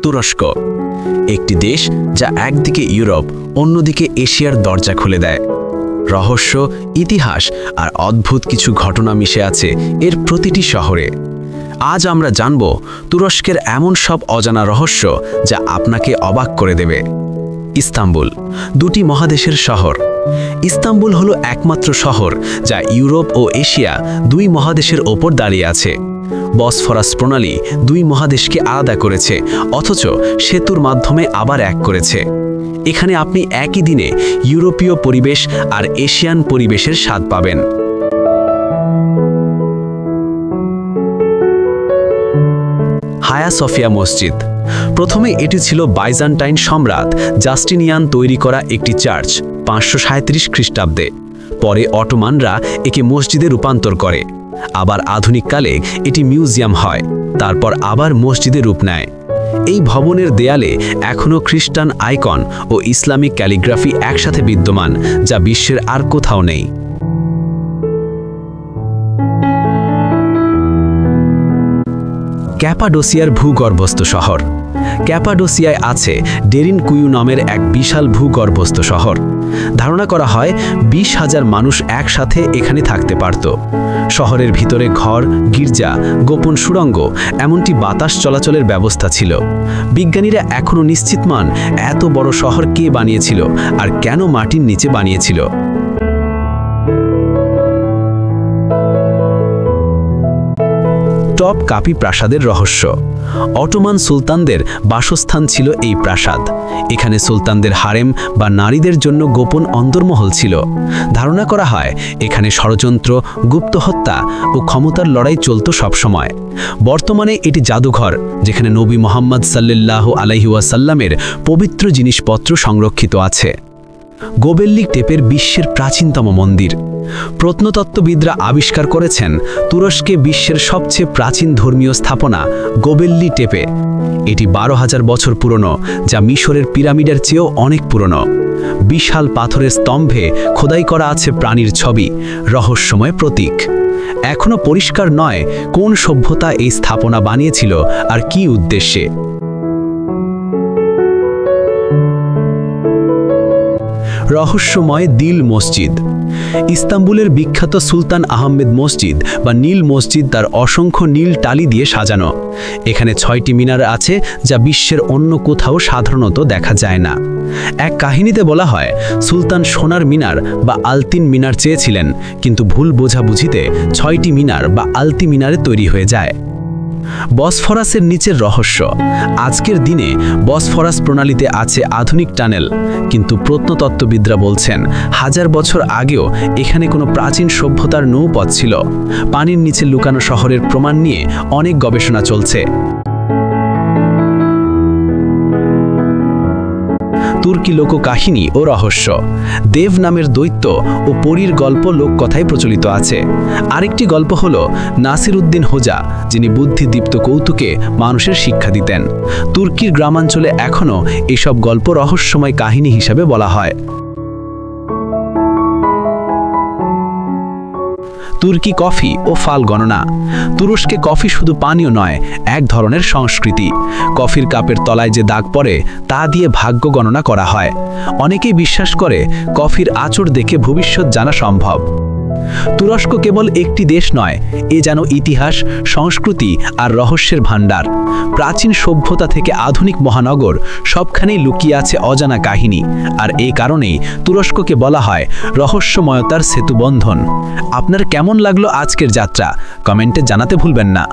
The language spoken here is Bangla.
তুরস্ক, একটি দেশ যা একদিকে ইউরোপ অন্যদিকে এশিয়ার দরজা খুলে দেয়। রহস্য, ইতিহাস আর অদ্ভুত কিছু ঘটনা মিশে আছে এর প্রতিটি শহরে। আজ আমরা জানব তুরস্কের এমন সব অজানা রহস্য যা আপনাকে অবাক করে দেবে। ইস্তাম্বুল, দুটি মহাদেশের শহর। ইস্তাম্বুল হলো একমাত্র শহর যা ইউরোপ ও এশিয়া দুই মহাদেশের ওপর দাঁড়িয়ে আছে। বসফরাস প্রণালী দুই মহাদেশকে আলাদা করেছে, অথচ সেতুর মাধ্যমে আবার এক করেছে। এখানে আপনি একই দিনে ইউরোপীয় পরিবেশ আর এশিয়ান পরিবেশের স্বাদ পাবেন। হায়া সোফিয়া মসজিদ। প্রথমে এটি ছিল বাইজান্টাইন সম্রাট জাস্টিনিয়ান তৈরি করা একটি চার্চ 537 খ্রিস্টাব্দে। পরে অটোমানরা একে মসজিদে রূপান্তর করে। আবার আধুনিককালে এটি মিউজিয়াম হয়, তারপর আবার মসজিদে রূপ নেয়। এই ভবনের দেয়ালে এখনও খ্রিস্টান আইকন ও ইসলামিক ক্যালিগ্রাফি একসাথে বিদ্যমান, যা বিশ্বের আর কোথাও নেই। ক্যাপাডোসিয়ার ভূগর্ভস্থ শহর। ক্যাপাডোসিয়ায় আছে ডেরিনকুইউ নামের এক বিশাল ভূগর্ভস্থ শহর। ধারণা করা হয় 20,000 মানুষ একসাথে এখানে থাকতে পারত। শহরের ভিতরে ঘর, গির্জা, গোপন সুড়ঙ্গ, এমনকি বাতাস চলাচলের ব্যবস্থা ছিল। বিজ্ঞানীরা এখনও নিশ্চিত নন এত বড় শহর কে বানিয়েছিল আর কেন মাটির নিচে বানিয়েছিল। টপ কাপি প্রাসাদের রহস্য। অটোমান সুলতানদের বাসস্থান ছিল এই প্রাসাদ। এখানে সুলতানদের হারেম বা নারীদের জন্য গোপন অন্দরমহল ছিল। ধারণা করা হয় এখানে ষড়যন্ত্র, গুপ্ত হত্যা ও ক্ষমতার লড়াই চলত সবসময়। বর্তমানে এটি জাদুঘর, যেখানে নবী মুহাম্মদ সাল্লাল্লাহু আলাইহি ওয়াসাল্লামের পবিত্র জিনিসপত্র সংরক্ষিত আছে। গোবেল্লি টেপের বিশ্বের প্রাচীনতম মন্দির। প্রত্নতত্ত্ববিদরা আবিষ্কার করেছেন তুরস্কে বিশ্বের সবচেয়ে প্রাচীন ধর্মীয় স্থাপনা গোবেল্লি টেপে। এটি 12,000 বছর পুরনো, যা মিশরের পিরামিডের চেয়েও অনেক পুরনো। বিশাল পাথরের স্তম্ভে খোদাই করা আছে প্রাণীর ছবি, রহস্যময় প্রতীক। এখনও পরিষ্কার নয় কোন সভ্যতা এই স্থাপনা বানিয়েছিল আর কী উদ্দেশ্যে। রহস্যময় দিল মসজিদ। ইস্তাম্বুলের বিখ্যাত সুলতান আহমেদ মসজিদ বা নীল মসজিদ তার অসংখ্য নীল টালি দিয়ে সাজানো। এখানে 6টি মিনার আছে, যা বিশ্বের অন্য কোথাও সাধারণত দেখা যায় না। এক কাহিনীতে বলা হয় সুলতান সোনার মিনার বা আলতিন মিনার চেয়েছিলেন, কিন্তু ভুল বোঝাবুঝিতে 6টি মিনার বা আলতি মিনারে তৈরি হয়ে যায়। বসফরাসের নিচের রহস্য। আজকের দিনে বসফরাস প্রণালীতে আছে আধুনিক টানেল, কিন্তু প্রত্নতত্ত্ববিদরা বলছেন 1000 বছর আগেও এখানে কোনো প্রাচীন সভ্যতার নৌপথ ছিল। পানির নিচে লুকানো শহরের প্রমাণ নিয়ে অনেক গবেষণা চলছে। তুর্কি লোককাহিনী ও রহস্য। দেব নামের দৈত্য ও পরীর গল্প লোককথায় প্রচলিত আছে। আরেকটি গল্প হলো নাসিরউদ্দিন হোজা, যিনি বুদ্ধিদীপ্ত কৌতুকে মানুষের শিক্ষা দিতেন। তুর্কির গ্রামাঞ্চলে এখনও এসব গল্প রহস্যময় কাহিনী হিসাবে বলা হয়। তুর্কি কফি ও ফাল গণনা। তুরস্কে কফি শুধু পানীয় নয়, এক ধরনের সংস্কৃতি। কফির কাপের তলায় যে দাগ পড়ে তা দিয়ে ভাগ্য গণনা করা হয়। অনেকেই বিশ্বাস করে কফির আঁচড় দেখে ভবিষ্যৎ জানা সম্ভব। তুরস্ক কেবল একটি দেশ নয়, এ যেন ইতিহাস, সংস্কৃতি আর রহস্যের ভাণ্ডার। প্রাচীন সভ্যতা থেকে আধুনিক মহানগর, সবখানেই লুকিয়ে আছে অজানা কাহিনী। আর এই কারণেই তুরস্ককে বলা হয় রহস্যময়তার সেতুবন্ধন। আপনার কেমন লাগলো আজকের যাত্রা? কমেন্টে জানাতে ভুলবেন না।